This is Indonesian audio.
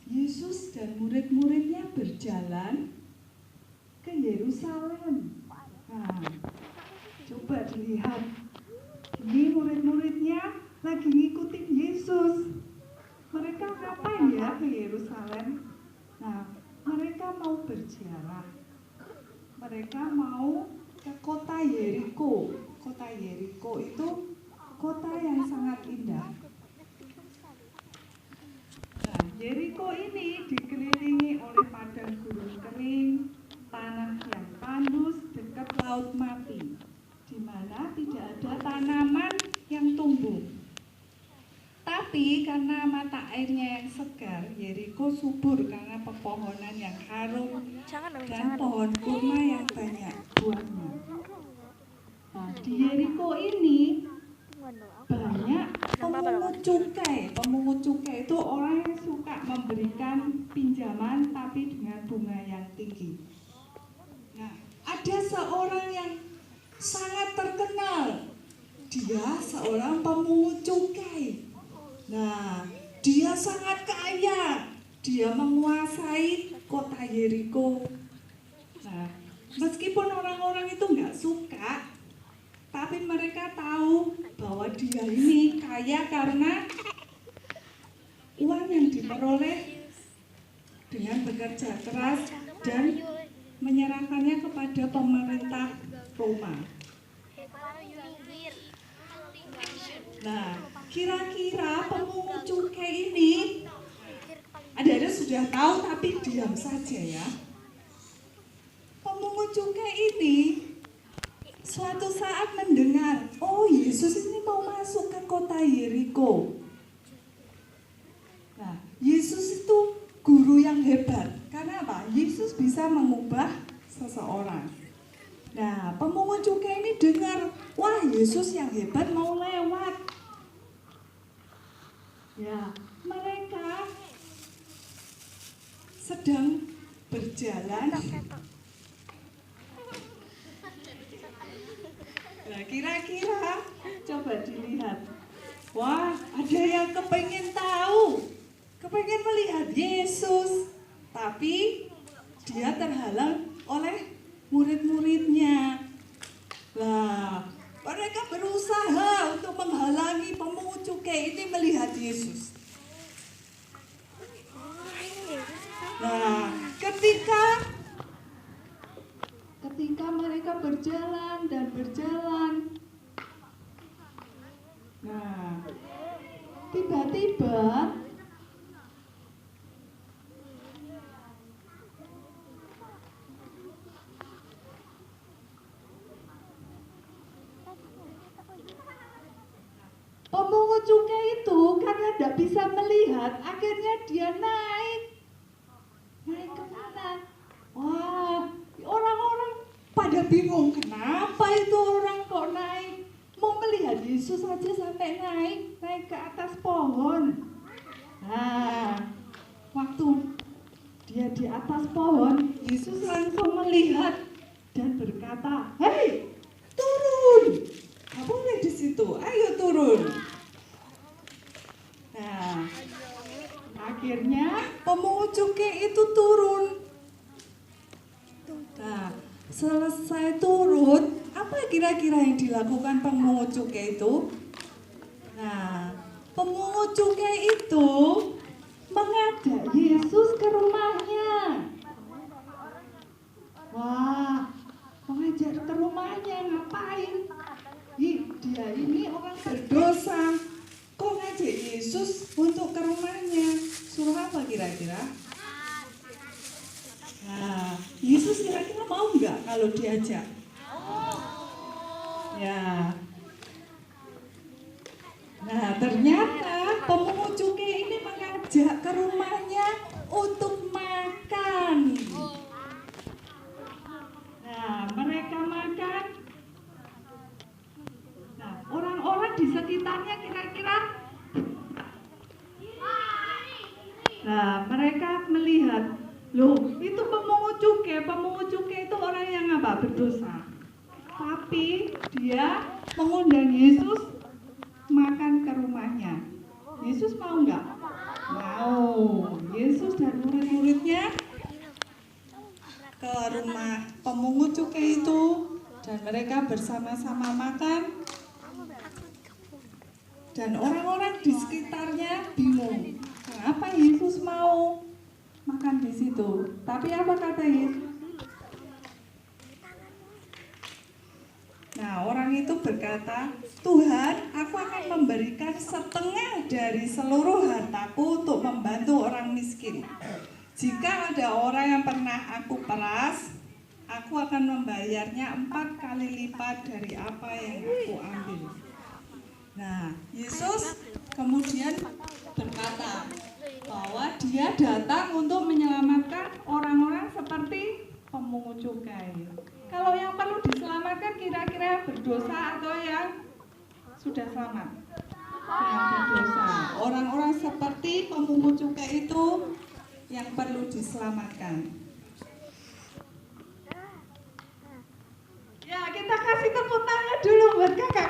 Yesus dan murid-muridnya berjalan ke Yerusalem. Nah, coba dilihat. Ini murid-muridnya lagi ngikutin Yesus. Mereka ngapain ya ke Yerusalem? Nah, mereka mau berziarah. Mereka mau ke kota Yeriko. Kota Yeriko itu kota yang sangat indah. Nah, Yeriko ini dikelilingi oleh padang gurun kering, tanah yang tandus dekat laut mati, di mana tidak ada tanaman yang tumbuh. Tapi karena mata airnya yang segar, Yeriko subur karena pepohonan yang harum dan pohon kurma yang banyak buahnya. Nah, di Yeriko ini banyak pemungut cukai. Pemungut cukai itu orang yang suka memberikan pinjaman tapi dengan bunga yang tinggi. Nah, ada seorang yang sangat terkenal. Dia seorang pemungut cukai. Nah, dia sangat kaya. Dia menguasai kota Yeriko. Nah, meskipun orang-orang itu nggak suka, tapi mereka tahu bahwa dia ini kaya karena uang yang diperoleh dengan bekerja keras dan menyerahkannya kepada pemerintah Roma. Nah, kira-kira pemungut cukai ini, ada sudah tahu tapi diam saja ya. Pemungut cukai ini suatu saat mendengar, oh Yesus ini mau masuk ke kota Yeriko. Nah, Yesus itu guru yang hebat. Karena apa? Yesus bisa mengubah seseorang. Nah, pemungut cukai ini dengar, wah Yesus yang hebat mau lewat. Ya, mereka sedang berjalan. Nah, kira-kira coba dilihat. Wah, ada yang kepengen tahu, kepengen melihat Yesus, tapi dia terhalang oleh murid-muridnya. Nah, mereka berusaha untuk menghalangi pemungut cukai ini melihat Yesus. Nah, ketika mereka berjalan dan berjalan, nah, tiba-tiba pemungut cukai itu karena tidak bisa melihat, akhirnya dia naik ke mana? Wah, orang-orang pada bingung, kenapa itu orang kok naik? Mau melihat Yesus saja sampai naik ke atas pohon. Nah, waktu dia di atas pohon, Yesus langsung melihat dan berkata, hei, turun. Gak boleh di situ, ayo turun. Nah, akhirnya pemungut cukai itu turun. Nah, selesai turun, apa kira-kira yang dilakukan pemungut cukai itu? Nah, pemungut cukai itu mengajak Yesus ke rumahnya. Wah, mengajak ke rumahnya ngapain? Dia ini orang berdosa. Kok ngajak Yesus untuk ke rumahnya? Suruh apa kira-kira? Nah, Yesus kira-kira mau nggak kalau diajak? Ya. Nah, ternyata pemungut cukai ini mengajak ke rumahnya untuk makan. Nah, mereka makan. Nah, orang-orang di sekitarnya kira-kira. Nah, mereka melihat, loh, itu pemungut cukai itu orang yang apa? Berdosa. Tapi dia mengundang Yesus makan ke rumahnya. Yesus mau nggak? Mau. Yesus ke rumah pemungut cukai itu dan mereka bersama-sama makan. Dan orang-orang di sekitarnya bingung, kenapa Yesus mau makan di situ? Tapi apa kata Yesus? Nah, orang itu berkata, Tuhan, aku akan memberikan setengah dari seluruh hartaku untuk membantu orang miskin. Jika ada orang yang pernah aku peras, aku akan membayarnya 4 kali lipat dari apa yang aku ambil. Nah, Yesus kemudian berkata bahwa dia datang untuk menyelamatkan orang-orang seperti pemungut cukai. Kalau yang perlu diselamatkan kira-kira berdosa atau yang sudah selamat? Yang berdosa. Orang-orang seperti pemungut cukai itu yang perlu diselamatkan. Ya, kita kasih tepuk tangan dulu buat kakak.